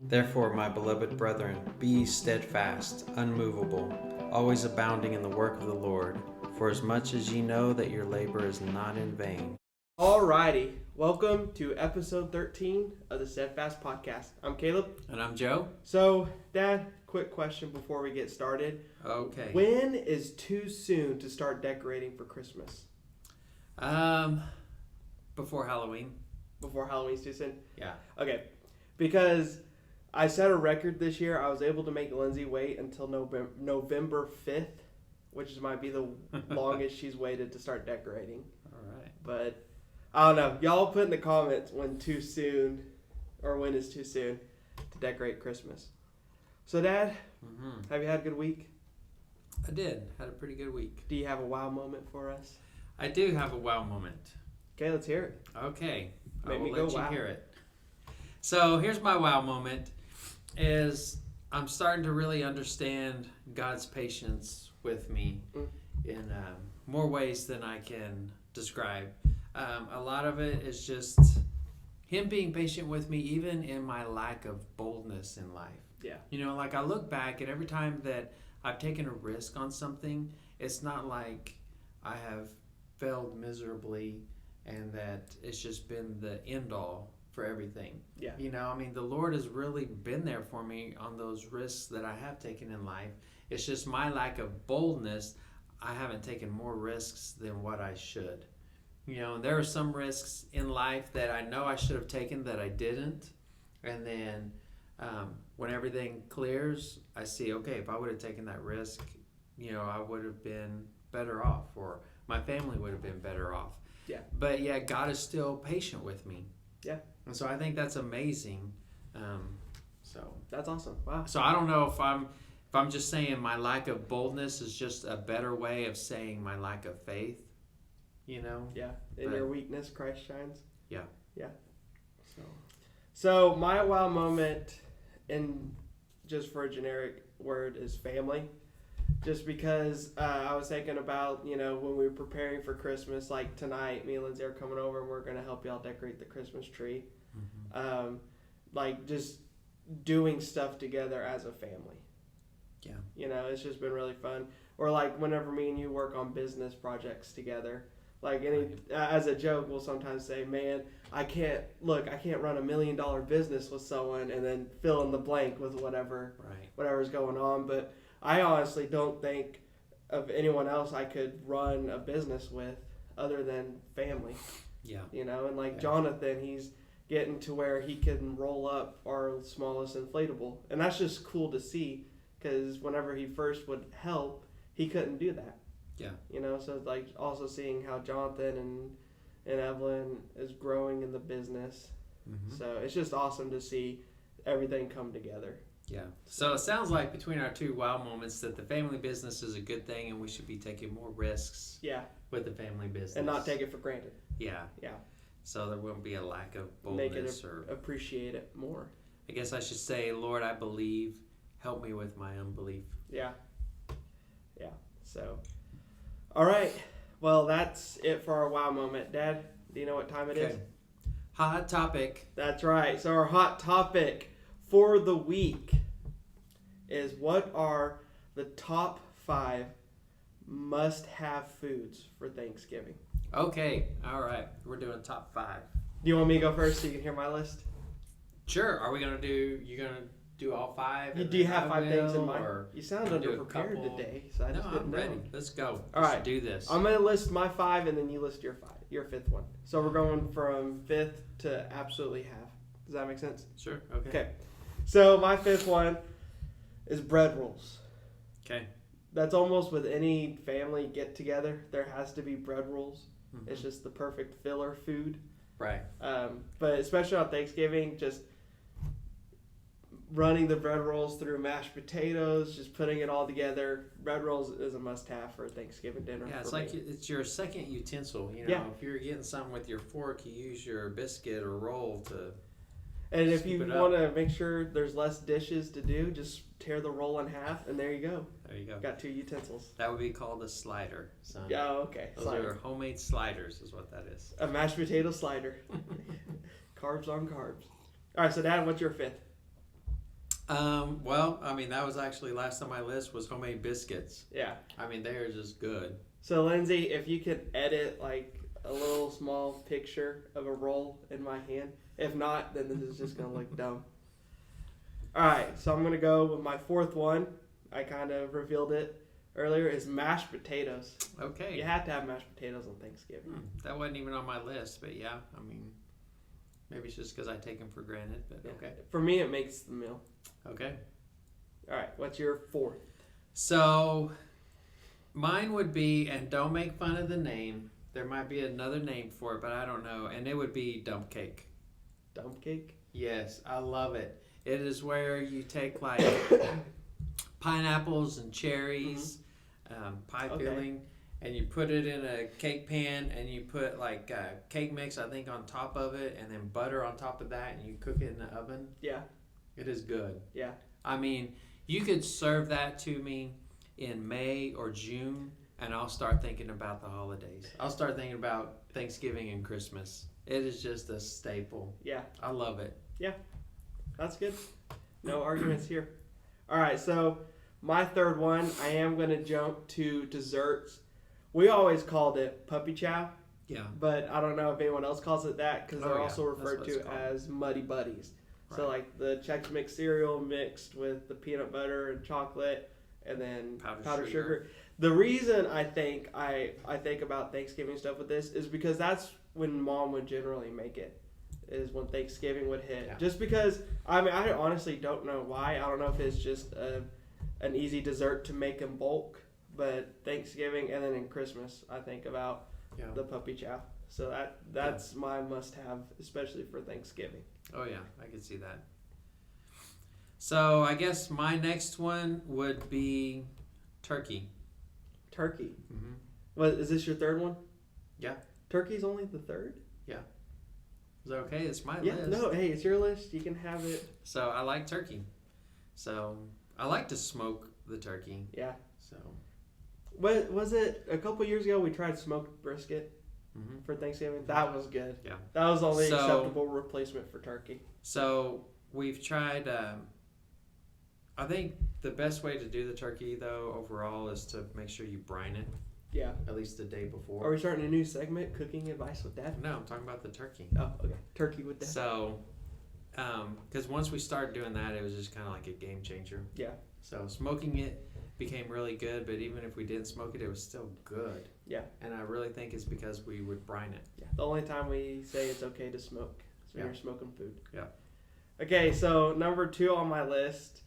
Therefore, my beloved brethren, be ye steadfast, unmovable, always abounding in the work of the Lord, for as much as ye know that your labor is not in vain. Alrighty, welcome to episode 13 of the Steadfast Podcast. I'm Caleb. And I'm Joe. So, Dad, quick question before we get started. Okay. When is too soon to start decorating for Christmas? Before Halloween. Before Halloween's too soon? Yeah. Okay, because I set a record this year. I was able to make Lindsay wait until November 5th, which might be the longest she's waited to start decorating. All right. But I don't know. Y'all put in the comments when too soon, or when is too soon to decorate Christmas. So, Dad, have you had a good week? I did. Had a pretty good week. Do you have a wow moment for us? I do have a wow moment. Okay, let's hear it. Okay. I Make will me go let you wow. hear it. So here's my wow moment is I'm starting to really understand God's patience with me in more ways than I can describe. A lot of it is just Him being patient with me even in my lack of boldness in life. Yeah. You know, like I look back and every time that I've taken a risk on something, it's not like I have failed miserably and that it's just been the end all for everything. Yeah. You know, I mean, the Lord has really been there for me on those risks that I have taken in life. It's just my lack of boldness. I haven't taken more risks than what I should. You know, there are some risks in life that I know I should have taken that I didn't. And then when everything clears, I see, okay, if I would have taken that risk, you know, I would have been better off, or my family would have been better off. Yeah. But yeah, God is still patient with me. Yeah. And so I think that's amazing. So That's awesome. Wow. So I don't know if I'm just saying my lack of boldness is just a better way of saying my lack of faith. You know? Yeah. In your weakness, Christ shines. Yeah. Yeah. So my wow moment, and just for a generic word, is family. Just because I was thinking about, you know, when we were preparing for Christmas, like tonight, me and Lindsay are coming over and we're going to help y'all decorate the Christmas tree. Like just doing stuff together as a family. Yeah. You know, it's just been really fun. Or like whenever me and you work on business projects together, like as a joke, we'll sometimes say, man, I can't run $1 million business with someone and then fill in the blank with whatever's going on. But I honestly don't think of anyone else I could run a business with other than family. Yeah. You know, and like Jonathan, he's getting to where he can roll up our smallest inflatable. And that's just cool to see, because whenever he first would help, he couldn't do that. Yeah. You know, so it's like also seeing how Jonathan and Evelyn is growing in the business. So it's just awesome to see everything come together. Yeah. So it sounds like between our two wow moments that the family business is a good thing and we should be taking more risks with the family business. And not take it for granted. Yeah. Yeah. So there won't be a lack of boldness. Appreciate it more. I guess I should say, Lord, I believe. Help me with my unbelief. Yeah. Yeah. So, all right. Well, that's it for our wow moment. Dad, do you know what time it is? Hot topic. That's right. So our hot topic for the week is, what are the top 5 must-have foods for Thanksgiving? Okay. All right. We're doing top 5. Do you want me to go first so you can hear my list? Sure. Are we going to do, you going to do all 5? Do you have 5 things in mind? You sound underprepared today, so I just didn't I'm know. ready. Let's go. All right. Do this. I'm going to list my 5 and then you list your 5th one. So we're going from 5th to absolutely half. Does that make sense? Sure. Okay. So my 5th one is bread rolls. Okay. That's almost with any family get together. There has to be bread rolls. It's just the perfect filler food. Right. But especially on Thanksgiving, just running the bread rolls through mashed potatoes, just putting it all together. Bread rolls is a must-have for Thanksgiving dinner. Yeah, it's like it's your second utensil. You know, if you're getting something with your fork, you use your biscuit or roll to. And if you want to make sure there's less dishes to do, just tear the roll in half, and there you go. There you go. Got 2 utensils. That would be called a slider, son. Yeah, okay. Those are homemade sliders is what that is. A mashed potato slider. Carbs on carbs. All right, so Dad, what's your 5th? Well, I mean, that was actually last on my list was homemade biscuits. Yeah. I mean, they are just good. So Lindsay, if you could edit like a little small picture of a roll in my hand. If not, then this is just gonna look dumb. All right, so I'm gonna go with my fourth one. I kind of revealed it earlier. Is mashed potatoes. Okay. You have to have mashed potatoes on Thanksgiving. That wasn't even on my list, but yeah, I mean, maybe it's just because I take them for granted, but Yeah. okay. For me, it makes the meal. Okay. All right, what's your fourth? So, mine would be, and don't make fun of the name. There might be another name for it, but I don't know. And it would be dump cake. Dump cake? Yes, I love it. It is where you take like pineapples and cherries, pie Okay. filling, and you put it in a cake pan, and you put like cake mix, I think, on top of it, and then butter on top of that, and you cook it in the oven. Yeah. It is good. Yeah. I mean, you could serve that to me in May or June, and I'll start thinking about the holidays. I'll start thinking about Thanksgiving and Christmas. It is just a staple. Yeah. I love it. That's good. No arguments here. All right, so my third one, I am going to jump to desserts. We always called it puppy chow, Yeah. but I don't know if anyone else calls it that because Oh, they're yeah. also That's referred what it's to called. as muddy buddies. So Right. like the Chex Mix cereal mixed with the peanut butter and chocolate and then powdered sugar. The reason I think about Thanksgiving stuff with this is because that's when Mom would generally make it. Is when Thanksgiving would hit. Yeah. Just because I mean I honestly don't know why. I don't know if it's just an easy dessert to make in bulk, but Thanksgiving and then in Christmas I think about Yeah. the puppy chow. So that's my must have, especially for Thanksgiving. Oh, yeah. I can see that. So, I guess my next one would be turkey. Turkey. Mm-hmm. What is this your third one? Yeah. Turkey's only the third? Is that okay? It's my Yeah, list. no, hey, it's your list. You can have it. So, I like turkey. So, I like to smoke the turkey. Yeah. So, What was it a couple years ago we tried smoked brisket mhm. for Thanksgiving? That was good. Yeah. That was the only So- acceptable replacement for turkey. So we've tried. I think the best way to do the turkey, though, overall, is to make sure you brine it Yeah. at least the day before. Are we starting a new segment, Cooking Advice with Dad? No, I'm talking about the turkey. Oh, okay. Turkey with Dad. So, because once we started doing that, it was just kind of like a game changer. Yeah. So smoking it became really good, but even if we didn't smoke it, it was still good. Yeah. And I really think it's because we would brine it. Yeah. The only time we say it's okay to smoke is when Yeah. you're smoking food. Yeah. Okay, so number 2 on my list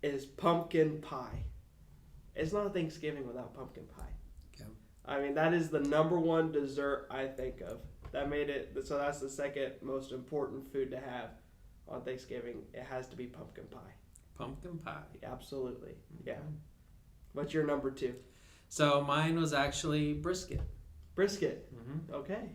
is pumpkin pie. It's not Thanksgiving without pumpkin pie. Yeah. I mean, that is the number one dessert I think of. That made it, so that's the second most important food to have on Thanksgiving. It has to be pumpkin pie. Pumpkin pie. Absolutely. Yeah. What's your number 2? So mine was actually brisket. Brisket. Mm-hmm. Okay.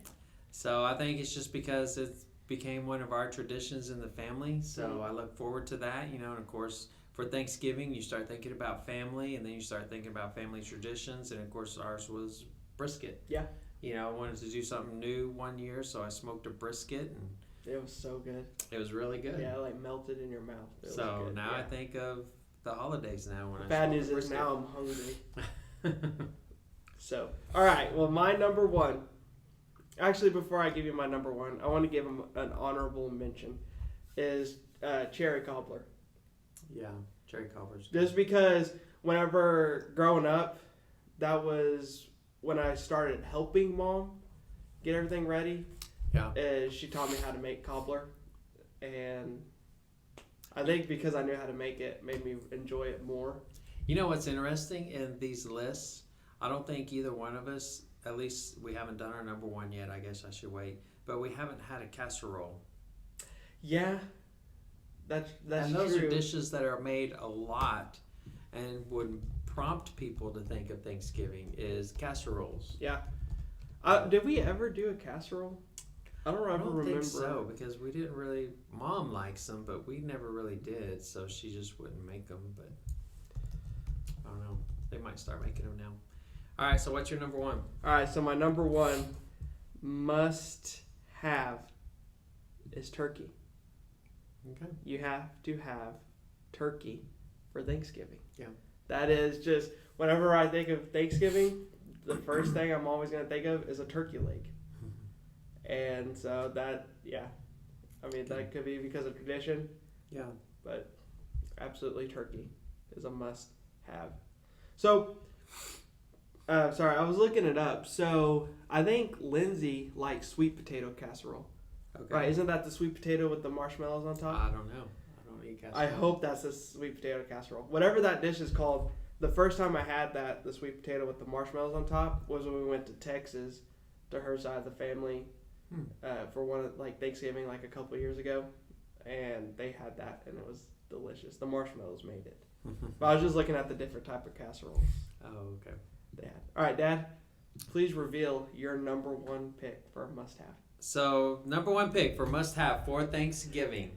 So I think it's just because it became one of our traditions in the family. So I look forward to that, and of course for Thanksgiving you start thinking about family, and then you start thinking about family traditions, and of course ours was brisket. Yeah. I wanted to do something new one year, so I smoked a brisket, and It was so good. it was really good. Yeah, it like melted in your mouth. It was So good. now I Yeah. think of the holidays now when I Bad smoke news a is brisket. now I'm hungry. So, all right. Well, my number 1. Actually, before I give you my number 1, I want to give him an honorable mention. Is cherry cobbler. Yeah, cherry cobbler's Just because whenever growing up, that was when I started helping Mom get everything ready. Yeah. She taught me how to make cobbler, and I think because I knew how to make it, made me enjoy it more. You know what's interesting in these lists? I don't think either one of us, at least we haven't done our number 1 yet. I guess I should wait. But we haven't had a casserole. Yeah, that's and those true. are dishes that are made a lot and would prompt people to think of Thanksgiving is casseroles. Yeah. Did we ever do a casserole? I don't I ever don't remember. think so, because we didn't really. Mom likes them, but we never really did, so she just wouldn't make them. But I don't know. They might start making them now. All right. So what's your number 1? All right, so my number 1 must have is turkey. Okay. You have to have turkey for Thanksgiving. Yeah. That is just, whenever I think of Thanksgiving, the first thing I'm always going to think of is a turkey leg. And so that, yeah. I mean, that could be because of tradition. Yeah. But absolutely turkey is a must-have. So, sorry, I was looking it up. So, I think Lindsay likes sweet potato casserole. Okay. Right, isn't that the sweet potato with the marshmallows on top? I don't know. I don't eat casserole. I hope that's a sweet potato casserole. Whatever that dish is called, the first time I had that, the sweet potato with the marshmallows on top, was when we went to Texas to her side of the family for one of, like, Thanksgiving, like a couple of years ago. And they had that, and it was delicious. The marshmallows made it. But I was just looking at the different type of casseroles. Oh, okay. They had. All right, Dad, please reveal your number one pick for must-have. So, number one pick for must-have for Thanksgiving.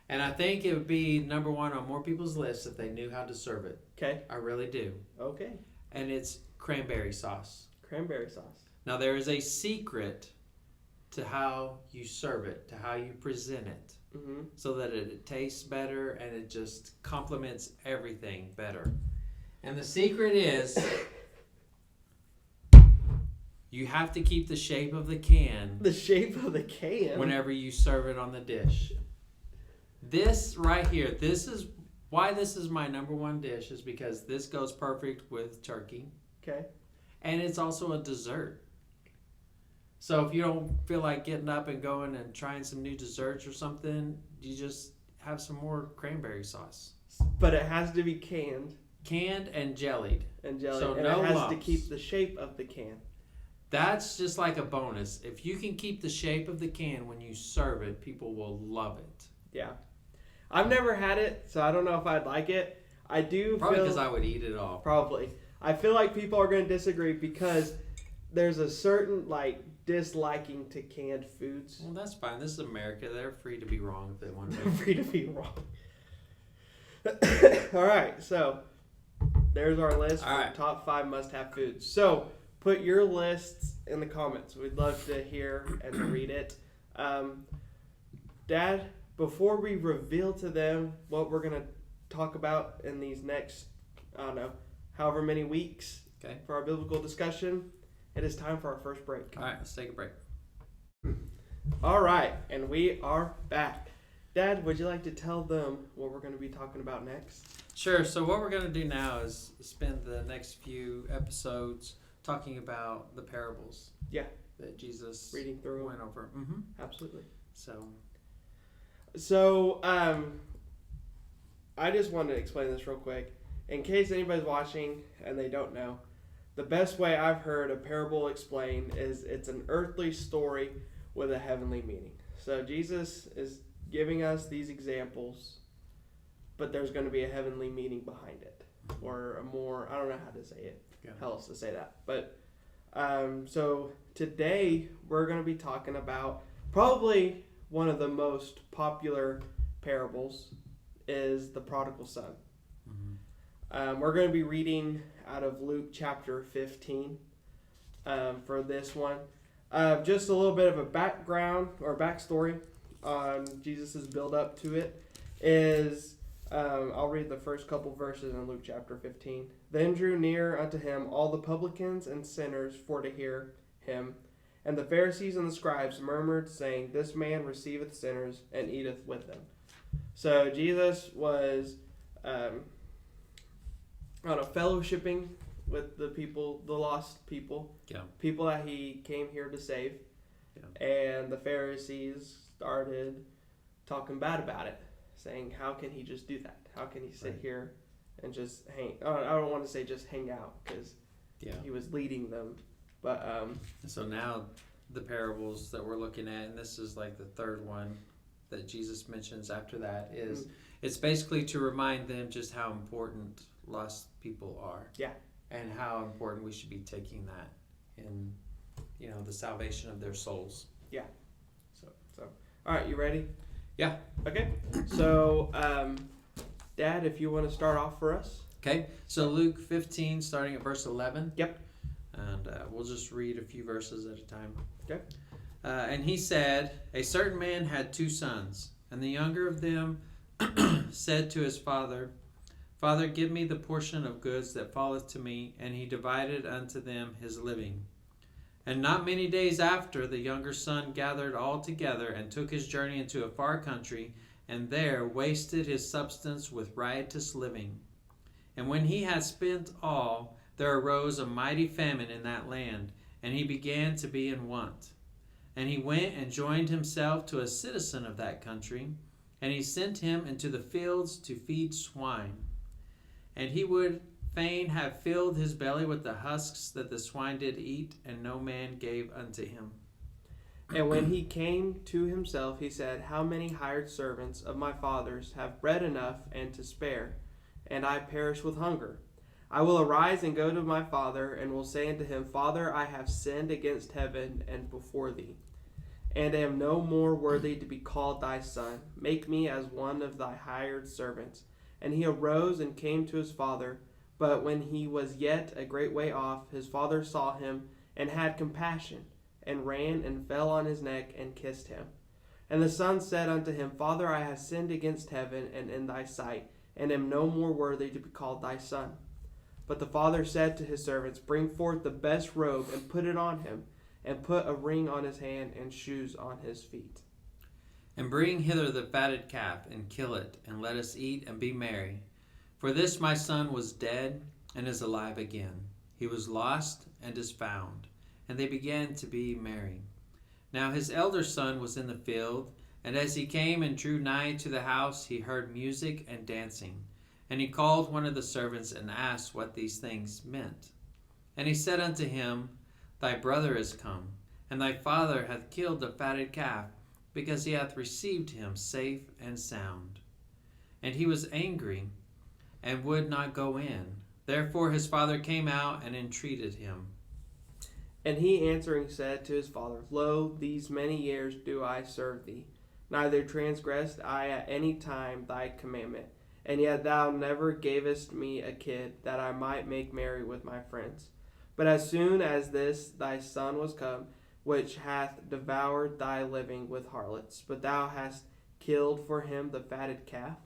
And I think it would be number one on more people's lists if they knew how to serve it. Okay. I really do. Okay. And it's cranberry sauce. Cranberry sauce. Now, there is a secret to how you serve it, to how you present it, so that it tastes better and it just complements everything better. And the secret is you have to keep the shape of the can. The shape of the can? Whenever you serve it on the dish. This right here, this is why this is my number one dish, is because this goes perfect with turkey. Okay. And it's also a dessert. So if you don't feel like getting up and going and trying some new desserts or something, you just have some more cranberry sauce. But it has to be canned. Canned and jellied. And jellied. So and no it has lumps. to keep the shape of the can. That's just like a bonus. If you can keep the shape of the can when you serve it, people will love it. Yeah. I've never had it, so I don't know if I'd like it. I do Probably feel... because I would eat it all. Probably. I feel like people are going to disagree because there's a certain, like, disliking to canned foods. Well, that's fine. This is America. They're free to be wrong if they want to They're be. free to be wrong. All right, so there's our list for top 5 must-have foods. So put your lists in the comments. We'd love to hear and to read it. Dad, before we reveal to them what we're going to talk about in these next, I don't know, however many weeks for our biblical discussion, it is time for our first break. All right, let's take a break. All right, and we are back. Dad, would you like to tell them what we're going to be talking about next? Sure. So what we're going to do now is spend the next few episodes talking about the parables. Yeah. That Jesus reading through went over. Absolutely. So, I just wanted to explain this real quick. In case anybody's watching and they don't know, the best way I've heard a parable explained is it's an earthly story with a heavenly meaning. So Jesus is giving us these examples, but there's going to be a heavenly meaning behind it. Or a more, I don't know how to say it, how else to say that. But, so today we're going to be talking about probably one of the most popular parables is the prodigal son. We're going to be reading out of Luke chapter 15 for this one. Just a little bit of a background or backstory on Jesus' build up to it is, I'll read the first couple verses in Luke chapter 15. Then drew near unto him all the publicans and sinners for to hear him. And the Pharisees and the scribes murmured, saying, This man receiveth sinners and eateth with them. So Jesus was fellowshipping with the people, the lost people, people that he came here to save. And the Pharisees started talking bad about it, saying, how can he just do that? How can he sit here and just hang? I don't want to say just hang out, because he was leading them. But so now the parables that we're looking at, and this is like the third one that Jesus mentions after that, is it's basically to remind them just how important lost people are. Yeah. And how important we should be taking that in, the salvation of their souls. Yeah. So all right, you ready? Yeah. Okay. So, Dad, if you want to start off for us. Okay. So Luke 15, starting at verse 11. Yep. And we'll just read a few verses at a time. Okay. And he said, A certain man had 2 sons, and the younger of them said to his father, Father, give me the portion of goods that falleth to me. And he divided unto them his living. And not many days after, the younger son gathered all together, and took his journey into a far country, and there wasted his substance with riotous living. And when he had spent all, there arose a mighty famine in that land, and he began to be in want. And he went and joined himself to a citizen of that country, and he sent him into the fields to feed swine. And he would fain have filled his belly with the husks that the swine did eat, and no man gave unto him. And when he came to himself, he said, How many hired servants of my father's have bread enough and to spare, and I perish with hunger? I will arise and go to my father, and will say unto him, Father, I have sinned against heaven and before thee, and am no more worthy to be called thy son. Make me as one of thy hired servants. And he arose and came to his father. But when he was yet a great way off, his father saw him, and had compassion, and ran and fell on his neck, and kissed him. And the son said unto him, Father, I have sinned against heaven and in thy sight, and am no more worthy to be called thy son. But the father said to his servants, Bring forth the best robe, and put it on him, and put a ring on his hand, and shoes on his feet. And bring hither the fatted calf, and kill it, and let us eat and be merry. For this my son was dead, and is alive again. He was lost, and is found. And they began to be merry. Now his elder son was in the field, and as he came and drew nigh to the house, he heard music and dancing. And he called one of the servants, and asked what these things meant. And he said unto him, Thy brother is come, and thy father hath killed the fatted calf, because he hath received him safe and sound. And he was angry, and would not go in. Therefore his father came out and entreated him. And he answering said to his father, Lo, these many years do I serve thee, neither transgressed I at any time thy commandment, and yet thou never gavest me a kid, that I might make merry with my friends. But as soon as this thy son was come, which hath devoured thy living with harlots, but thou hast killed for him the fatted calf.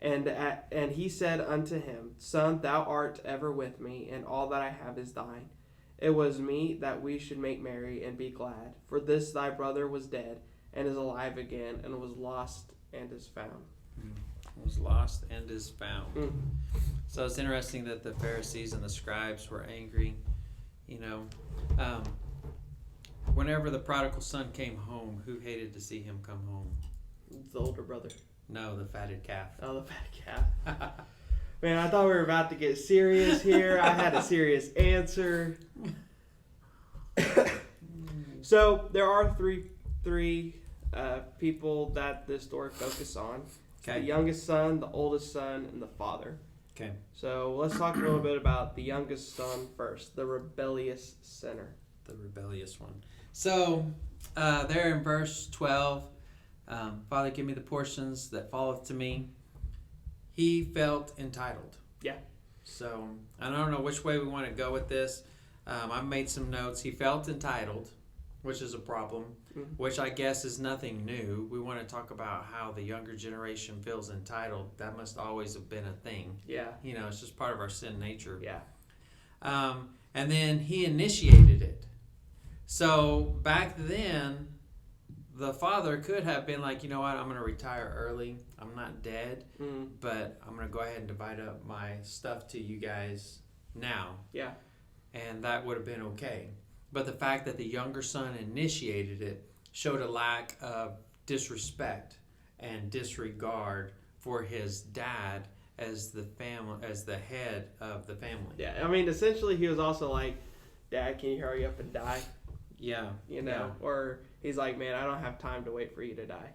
And he said unto him, Son, thou art ever with me, and all that I have is thine. It was meet that we should make merry and be glad. For this thy brother was dead, and is alive again, and was lost, and is found. Was lost and is found. So it's interesting that the Pharisees and the scribes were angry. Whenever the prodigal son came home, who hated to see him come home? The older brother. No, the fatted calf. Oh, the fatted calf. Man, I thought we were about to get serious here. I had a serious answer. So there are three people that this story focuses on. Okay. The youngest son, the oldest son, and the father. Okay. So let's talk a little bit about the youngest son first, the rebellious sinner. The rebellious one. So there in verse 12, Father, give me the portions that falleth to me. He felt entitled. Yeah. So I don't know which way we want to go with this. I've made some notes. He felt entitled, which is a problem, which I guess is nothing new. We want to talk about how the younger generation feels entitled. That must always have been a thing. Yeah. It's just part of our sin nature. Yeah. And then he initiated it. So back then, the father could have been like, you know what, I'm going to retire early. I'm not dead, but I'm going to go ahead and divide up my stuff to you guys now. Yeah. And that would have been okay. But the fact that the younger son initiated it showed a lack of disrespect and disregard for his dad as the head of the family. Yeah, I mean, essentially he was also like, Dad, can you hurry up and die? Yeah. Or he's like, man, I don't have time to wait for you to die.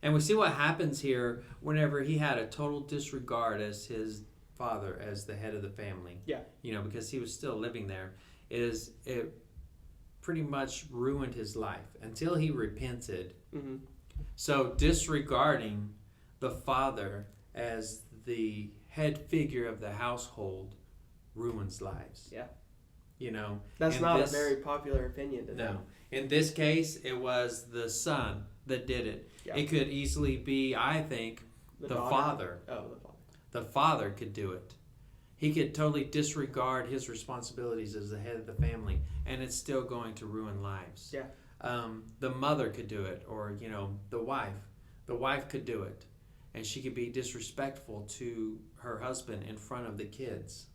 And we see what happens here whenever he had a total disregard as his father, as the head of the family. Yeah. Because he was still living there. It pretty much ruined his life until he repented. Mm-hmm. So disregarding the father as the head figure of the household ruins lives. Yeah. That's not a very popular opinion today. No. In this case, it was the son that did it. Yeah. It could easily be, I think, The father. Oh, the father. The father could do it. He could totally disregard his responsibilities as the head of the family, and it's still going to ruin lives. Yeah. The mother could do it, or the wife. The wife could do it, and she could be disrespectful to her husband in front of the kids.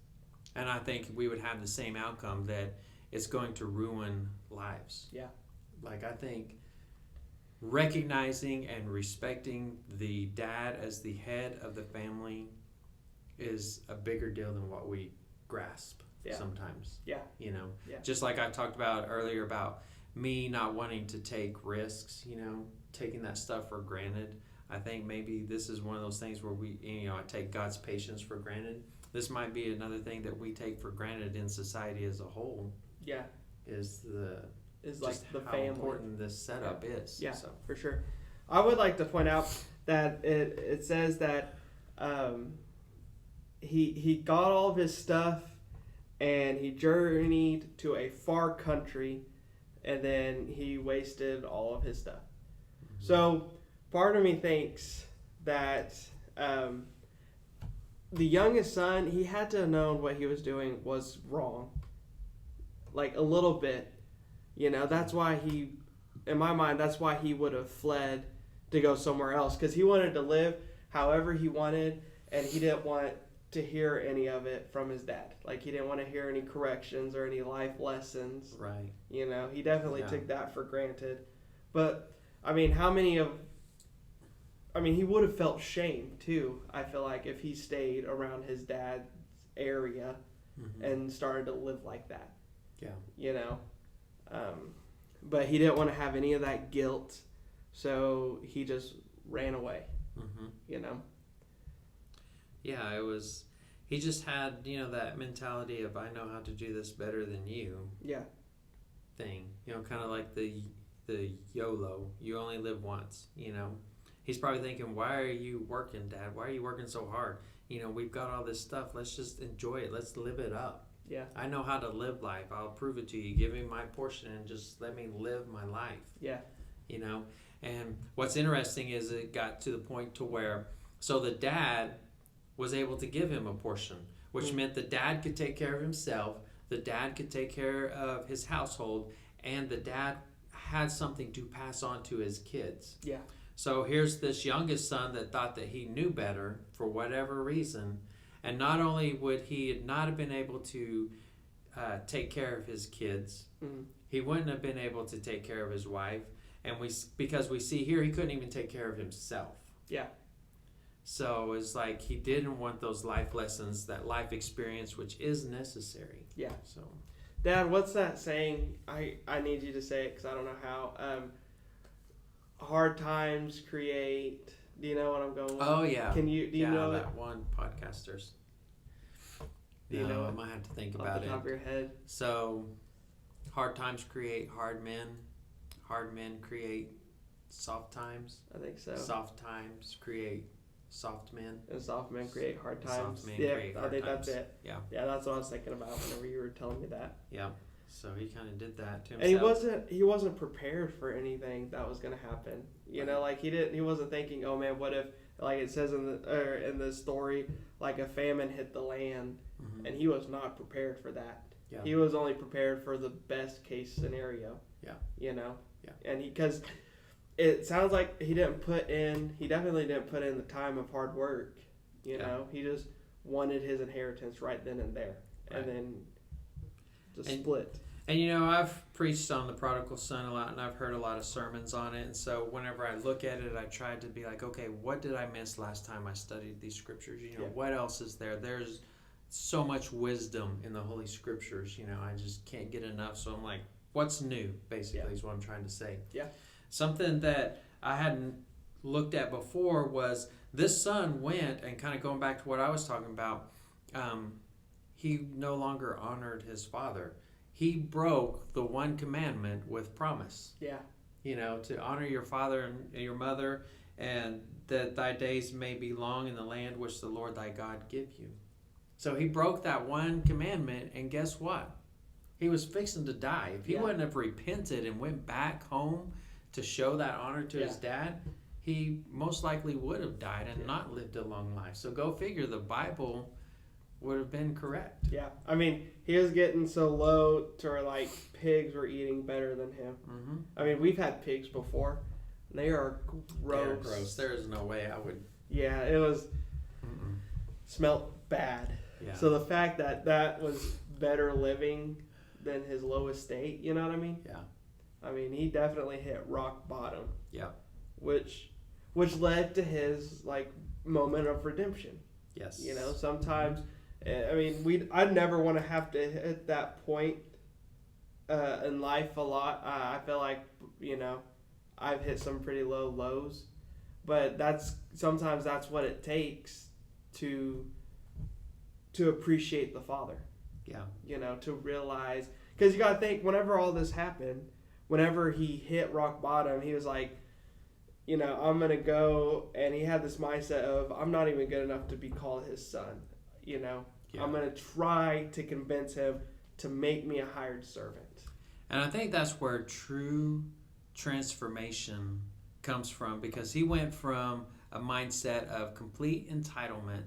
And I think we would have the same outcome, that it's going to ruin lives. Yeah. Like, I think recognizing and respecting the dad as the head of the family is a bigger deal than what we grasp sometimes. Yeah. Just like I talked about earlier about me not wanting to take risks, taking that stuff for granted. I think maybe this is one of those things where I take God's patience for granted. This might be another thing that we take for granted in society as a whole. Yeah. Is like the how family. important this setup is. Yeah, so. For sure. I would like to point out that it says that he got all of his stuff and he journeyed to a far country, and then he wasted all of his stuff. Mm-hmm. So part of me thinks that the youngest son, he had to have known what he was doing was wrong. Like a little bit. That's why in my mind, that's why he would have fled to go somewhere else. Because he wanted to live however he wanted, and he didn't want to hear any of it from his dad. Like, he didn't want to hear any corrections or any life lessons. Right. He definitely took that for granted. But, he would have felt shame, too, I feel like, if he stayed around his dad's area and started to live like that. Yeah. But he didn't want to have any of that guilt, so he just ran away. Yeah, he just had that mentality of, I know how to do this better than you. Yeah. Thing, kind of like the YOLO, you only live once. He's probably thinking, why are you working, Dad? Why are you working so hard? We've got all this stuff. Let's just enjoy it. Let's live it up. Yeah. I know how to live life. I'll prove it to you. Give me my portion and just let me live my life. Yeah. And what's interesting is it got to the point to where, so the dad was able to give him a portion, which meant the dad could take care of himself, the dad could take care of his household, and the dad had something to pass on to his kids. Yeah. So here's this youngest son that thought that he knew better for whatever reason, and not only would he not have been able to take care of his kids, he wouldn't have been able to take care of his wife, and because we see here he couldn't even take care of himself. Yeah. So it's like he didn't want those life lessons, that life experience, which is necessary. Yeah. So, Dad, what's that saying? I need you to say it because I don't know how. Hard times create. Do you know what I'm going with? Oh yeah. Do you know that it? one podcasters? Do you know I it? might have to think Off about the it. top of your head. So, hard times create hard men. Hard men create soft times. I think so. Soft times create soft men. And soft men create hard times. Soft men Yeah, create I hard think times. that's it. Yeah. Yeah, that's what I was thinking about whenever you were telling me that. Yeah. So he kind of did that to And himself. he wasn't prepared for anything that was going to happen. You know, like he wasn't thinking, oh man, what if, like it says in the story, like a famine hit the land, and he was not prepared for that. Yeah. He was only prepared for the best case scenario. Yeah. Yeah. And because it sounds like he definitely didn't put in the time of hard work. You know, he just wanted his inheritance right then and there, and then just split. And I've preached on the prodigal son a lot, and I've heard a lot of sermons on it. And so whenever I look at it, I try to be like, okay, what did I miss last time I studied these scriptures? What else is there? There's so much wisdom in the Holy Scriptures. I just can't get enough. So I'm like, what's new? Basically, is what I'm trying to say. Yeah. Something that I hadn't looked at before was this son went, and kind of going back to what I was talking about, he no longer honored his father. He broke the one commandment with promise. Yeah. To honor your father and your mother, and that thy days may be long in the land which the Lord thy God give you. So he broke that one commandment, and guess what? He was fixing to die. If he wouldn't have repented and went back home to show that honor to his dad, he most likely would have died and not lived a long life. So go figure, the Bible would have been correct. Yeah, I mean, he was getting so low to where, like, pigs were eating better than him. Mm-hmm. I mean, we've had pigs before. They are gross. They're gross. There is no way I would. Yeah, it was smelled bad. Yeah. So the fact that that was better living than his low estate, you know what I mean? Yeah. I mean, he definitely hit rock bottom. Yeah. Which led to his, like, moment of redemption. Yes. You know, sometimes, I mean, I'd never want to have to hit that point in life a lot. I feel like, you know, I've hit some pretty low lows, but sometimes that's what it takes to appreciate the Father. Yeah. You know, to realize, because you got to think, whenever all this happened, whenever he hit rock bottom, he was like, you know, I'm going to go, and he had this mindset of, I'm not even good enough to be called his son, you know. Yeah. I'm going to try to convince him to make me a hired servant. And I think that's where true transformation comes from, because he went from a mindset of complete entitlement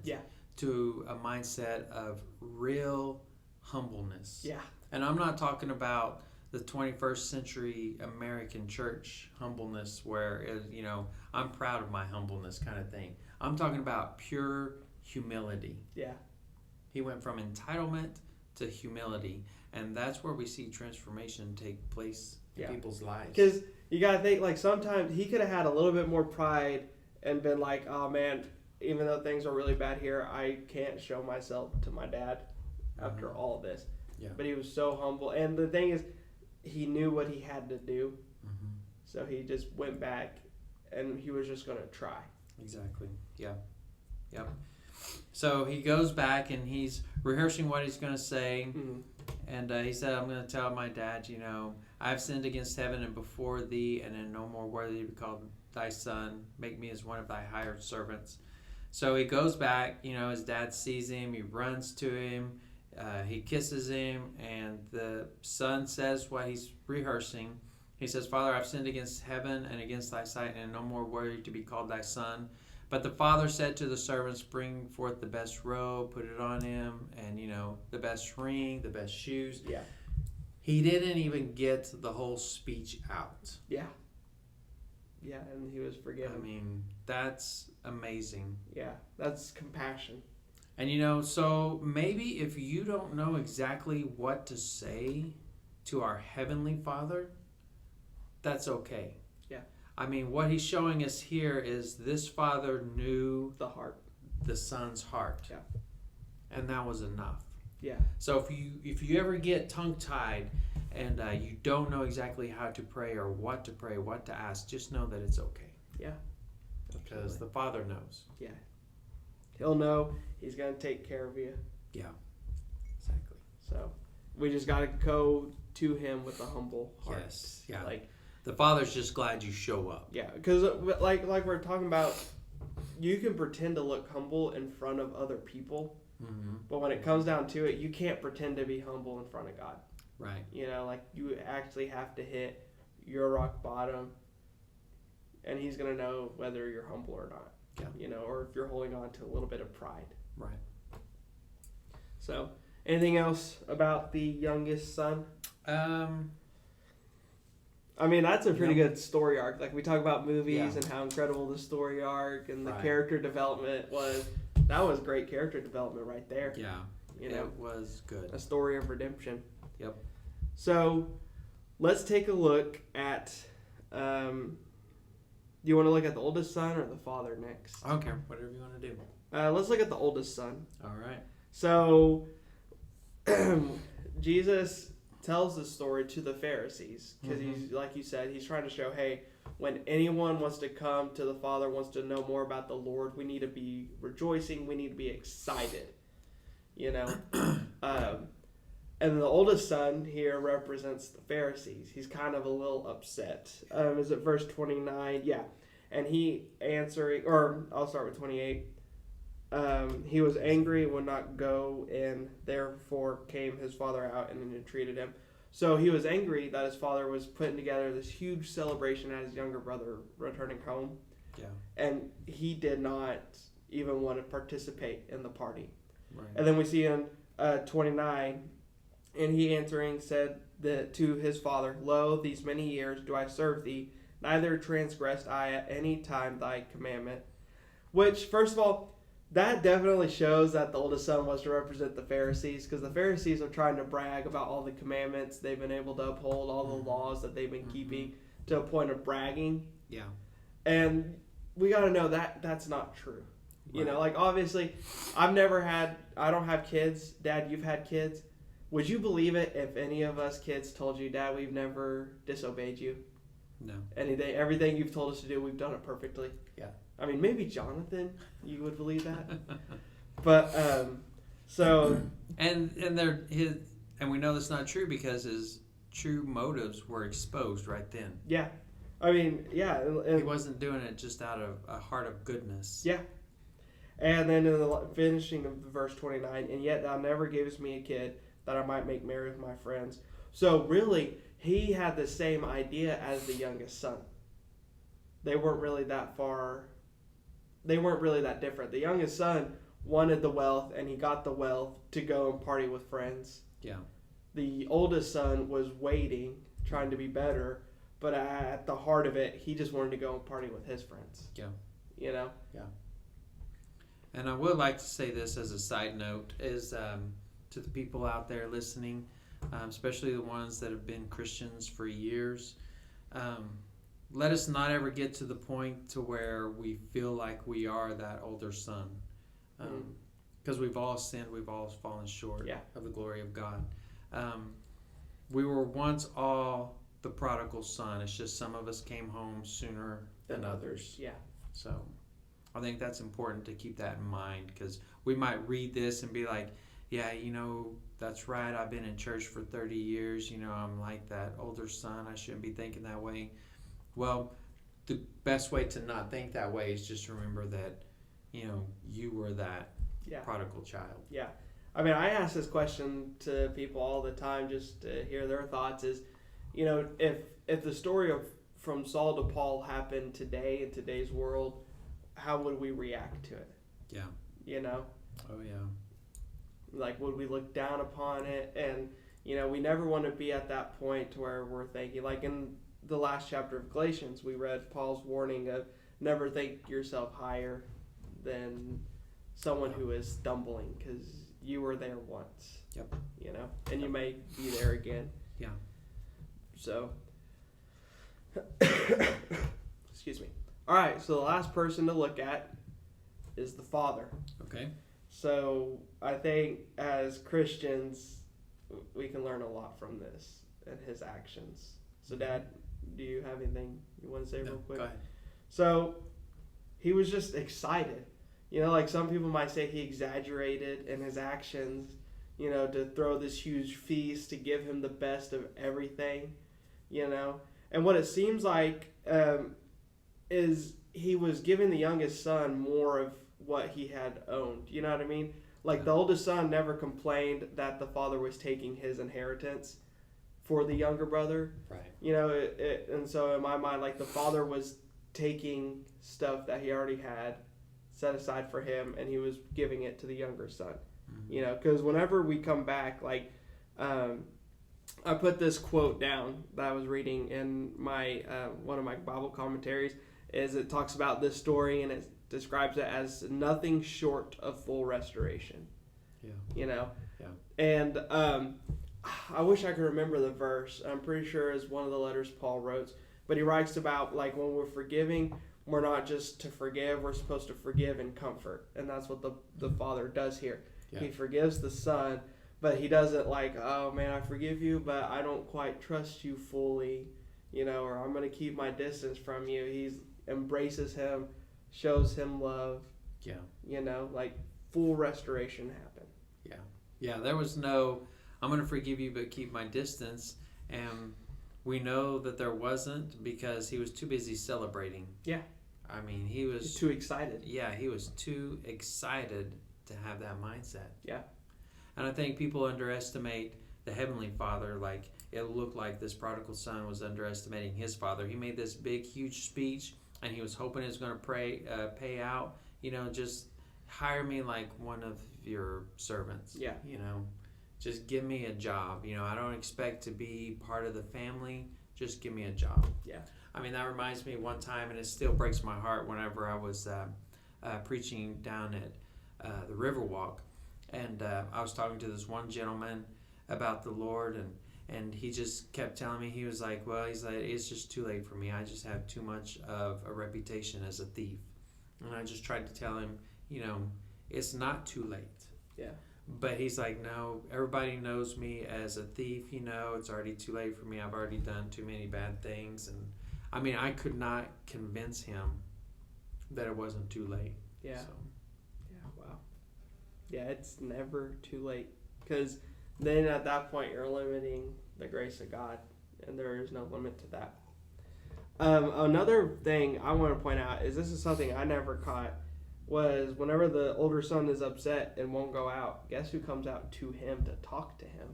to a mindset of real humbleness. Yeah. And I'm not talking about the 21st century American church humbleness where, you know, I'm proud of my humbleness kind of thing. I'm talking about pure humility. Yeah. He went from entitlement to humility, and that's where we see transformation take place in people's lives. Because you got to think, like, sometimes he could have had a little bit more pride and been like, oh, man, even though things are really bad here, I can't show myself to my dad after all of this. Yeah. But he was so humble. And the thing is, he knew what he had to do. Mm-hmm. So he just went back, and he was just going to try. Exactly. Yeah. Yep. So he goes back, and he's rehearsing what he's going to say. Mm-hmm. And he said, I'm going to tell my dad, you know, I've sinned against heaven and before thee, and am no more worthy to be called thy son. Make me as one of thy hired servants. So he goes back, you know, his dad sees him, he runs to him, he kisses him, and the son says what he's rehearsing. He says, Father, I've sinned against heaven and against thy sight, and am no more worthy to be called thy son. But the father said to the servants, bring forth the best robe, put it on him, and, you know, the best ring, the best shoes. Yeah. He didn't even get the whole speech out. Yeah. Yeah, and he was forgiven. I mean, that's amazing. Yeah, that's compassion. And, you know, so maybe if you don't know exactly what to say to our Heavenly Father, that's okay. Yeah. I mean, what he's showing us here is this Father knew the heart, the Son's heart. Yeah. And that was enough. Yeah. So if you ever get tongue-tied and you don't know exactly how to pray or what to pray, what to ask, just know that it's okay. Yeah. Because the Father knows. Yeah. He'll know. He's going to take care of you. Yeah. Exactly. So we just got to go to him with a humble heart. Yes. Yeah. Like, the Father's just glad you show up. Yeah. Because like we're talking about, you can pretend to look humble in front of other people. Mm-hmm. But when it comes down to it, you can't pretend to be humble in front of God. Right. You know, like, you actually have to hit your rock bottom, and he's going to know whether you're humble or not. Yeah. You know, or if you're holding on to a little bit of pride. Right. So, anything else about the youngest son? I mean, that's a pretty good story arc. Like, we talk about movies and how incredible the story arc and the character development was. That was great character development right there. Yeah. You know, it was good. A story of redemption. Yep. So, let's take a look at, do you want to look at the oldest son or the father next? I don't care. Whatever you want to do. Let's look at the oldest son. All right. So, Jesus tells this story to the Pharisees because he's, like you said, he's trying to show, hey, when anyone wants to come to the Father, wants to know more about the Lord, we need to be rejoicing. We need to be excited, you know. And the oldest son here represents the Pharisees. He's kind of a little upset. Is it verse 29? Yeah. And he answering, or I'll start with 28. He was angry and would not go in. Therefore came his father out and entreated him. So he was angry that his father was putting together this huge celebration at his younger brother returning home. Yeah. And he did not even want to participate in the party. Right. And then we see in 29, and he answering said that to his father, Lo, these many years do I serve thee, neither transgressed I at any time thy commandment. Which, first of all, that definitely shows that the oldest son was to represent the Pharisees, because the Pharisees are trying to brag about all the commandments they've been able to uphold, all the laws that they've been keeping, to a point of bragging. Yeah. And we got to know that that's not true. Right. You know, like, obviously, I don't have kids. Dad, you've had kids. Would you believe it if any of us kids told you, Dad, we've never disobeyed you? No. Everything you've told us to do, we've done it perfectly. Yeah. I mean, maybe Jonathan, you would believe that. But, so. And we know that's not true because his true motives were exposed right then. Yeah. I mean, yeah. He wasn't doing it just out of a heart of goodness. Yeah. And then in the finishing of verse 29, and yet thou never gavest me a kid that I might make merry with my friends. So really, he had the same idea as the youngest son. They weren't really that different. The youngest son wanted the wealth, and he got the wealth to go and party with friends. Yeah. The oldest son was waiting, trying to be better, but at the heart of it, he just wanted to go and party with his friends. Yeah. You know? Yeah. And I would like to say this as a side note, is to the people out there listening, especially the ones that have been Christians for years, let us not ever get to the point to where we feel like we are that older son. Because we've all sinned, we've all fallen short of the glory of God. We were once all the prodigal son. It's just some of us came home sooner than others. Yeah. So I think that's important to keep that in mind, because we might read this and be like, yeah, that's right. I've been in church for 30 years. I'm like that older son. I shouldn't be thinking that way. Well, the best way to not think that way is just remember that, you were that prodigal child. Yeah. I mean, I ask this question to people all the time just to hear their thoughts is, if the story from Saul to Paul happened today in today's world, how would we react to it? Yeah. Oh, yeah. Like, would we look down upon it? And, we never want to be at that point to where we're thinking, like in the last chapter of Galatians, we read Paul's warning of never think yourself higher than someone who is stumbling, because you were there once. Yep. And you may be there again. Yeah. So, excuse me. All right, so the last person to look at is the father. Okay. So I think as Christians, we can learn a lot from this and his actions. So, Dad, do you have anything you want to say real quick? Go ahead. So he was just excited. Like some people might say he exaggerated in his actions, to throw this huge feast, to give him the best of everything, And what it seems like is he was giving the youngest son more of what he had owned. You know what I mean? Like the oldest son never complained that the father was taking his inheritance for the younger brother. Right. And so in my mind, like the father was taking stuff that he already had set aside for him, and he was giving it to the younger son. Mm-hmm. Because whenever we come back, like I put this quote down that I was reading in my one of my Bible commentaries. Is it talks about this story, and it describes it as nothing short of full restoration. Yeah. Yeah. And I wish I could remember the verse. I'm pretty sure it's one of the letters Paul wrote. But he writes about, like, when we're forgiving, we're not just to forgive, we're supposed to forgive and comfort. And that's what the Father does here. Yeah. He forgives the Son, but he doesn't like, oh, man, I forgive you, but I don't quite trust you fully, or I'm going to keep my distance from you. He embraces him, shows him love. Yeah. Like full restoration happened. Yeah. Yeah, there was no, I'm going to forgive you, but keep my distance. And we know that there wasn't, because he was too busy celebrating. Yeah. I mean, he was too excited. Yeah, he was too excited to have that mindset. Yeah. And I think people underestimate the Heavenly Father. Like, it looked like this prodigal son was underestimating his father. He made this big, huge speech. and he was hoping it was going to pay out. Just hire me like one of your servants. Yeah. Just give me a job. I don't expect to be part of the family. Just give me a job. Yeah. I mean, that reminds me one time, and it still breaks my heart whenever I was preaching down at the Riverwalk, and I was talking to this one gentleman about the Lord, and he just kept telling me, he was like, it's just too late for me. I just have too much of a reputation as a thief. And I just tried to tell him, it's not too late. Yeah. But he's like, no, everybody knows me as a thief. It's already too late for me. I've already done too many bad things. And I mean, I could not convince him that it wasn't too late. Yeah. So. Yeah. Wow. Yeah, it's never too late, because then at that point you're limiting the grace of God, and there is no limit to that. Another thing I want to point out is, this is something I never caught, was whenever the older son is upset and won't go out, guess who comes out to him to talk to him?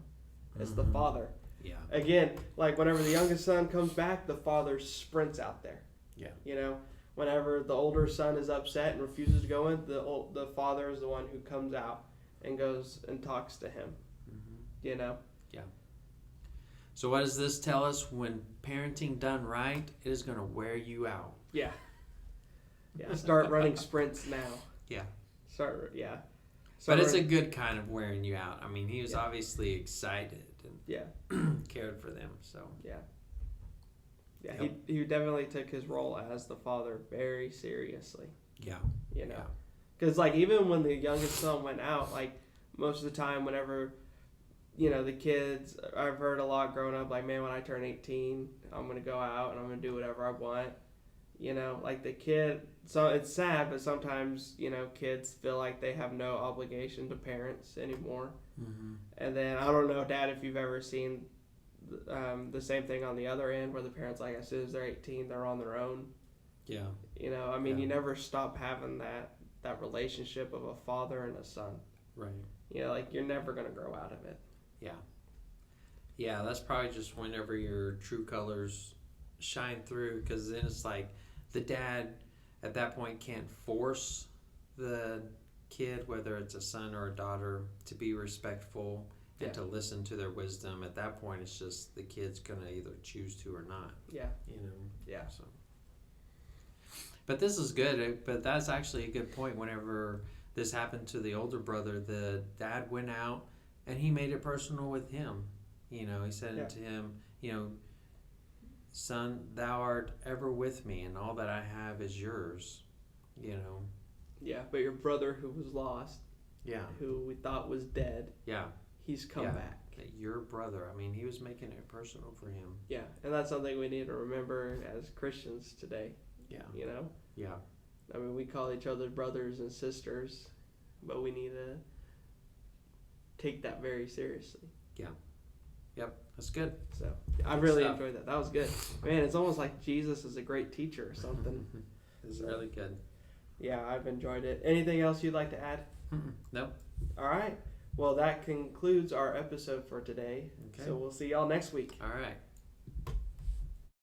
It's the father. Yeah. Again, like whenever the youngest son comes back, the father sprints out there. Yeah. Whenever the older son is upset and refuses to go in, the father is the one who comes out and goes and talks to him. Yeah. So what does this tell us? When parenting done right, it is going to wear you out. Yeah. Yeah. Start running sprints now. Yeah. But it's a good kind of wearing you out. I mean, he was obviously excited Yeah. and cared for them. So Yeah. Yeah. Yep. He definitely took his role as the father very seriously. Yeah. Because like even when the youngest son went out, like most of the time, whenever the kids, I've heard a lot growing up, like, man, when I turn 18, I'm gonna go out and I'm gonna do whatever I want. Like the kid. So it's sad, but sometimes kids feel like they have no obligation to parents anymore. Mm-hmm. And then I don't know, Dad, if you've ever seen the same thing on the other end, where the parents, like, as soon as they're 18, they're on their own. Yeah. I mean, you never stop having that relationship of a father and a son. Right. Like you're never gonna grow out of it. Yeah, that's probably just whenever your true colors shine through, because then it's like the dad at that point can't force the kid, whether it's a son or a daughter, to be respectful and to listen to their wisdom. At that point, it's just the kid's gonna either choose to or not. Yeah. Yeah. So. But this is good. But that's actually a good point. Whenever this happened to the older brother, the dad went out and he made it personal with him. He said to him, son, thou art ever with me, and all that I have is yours. Yeah, but your brother who was lost, who we thought was dead, he's come back. Your brother. I mean, he was making it personal for him. Yeah, and that's something we need to remember as Christians today. Yeah. Yeah. I mean, we call each other brothers and sisters, but we need to take that very seriously. Yeah. Yep, that's good. So I really enjoyed that. That was good. Man, it's almost like Jesus is a great teacher or something. It's really good. Yeah, I've enjoyed it. Anything else you'd like to add? Nope. All right. Well, that concludes our episode for today. Okay. So we'll see y'all next week. All right.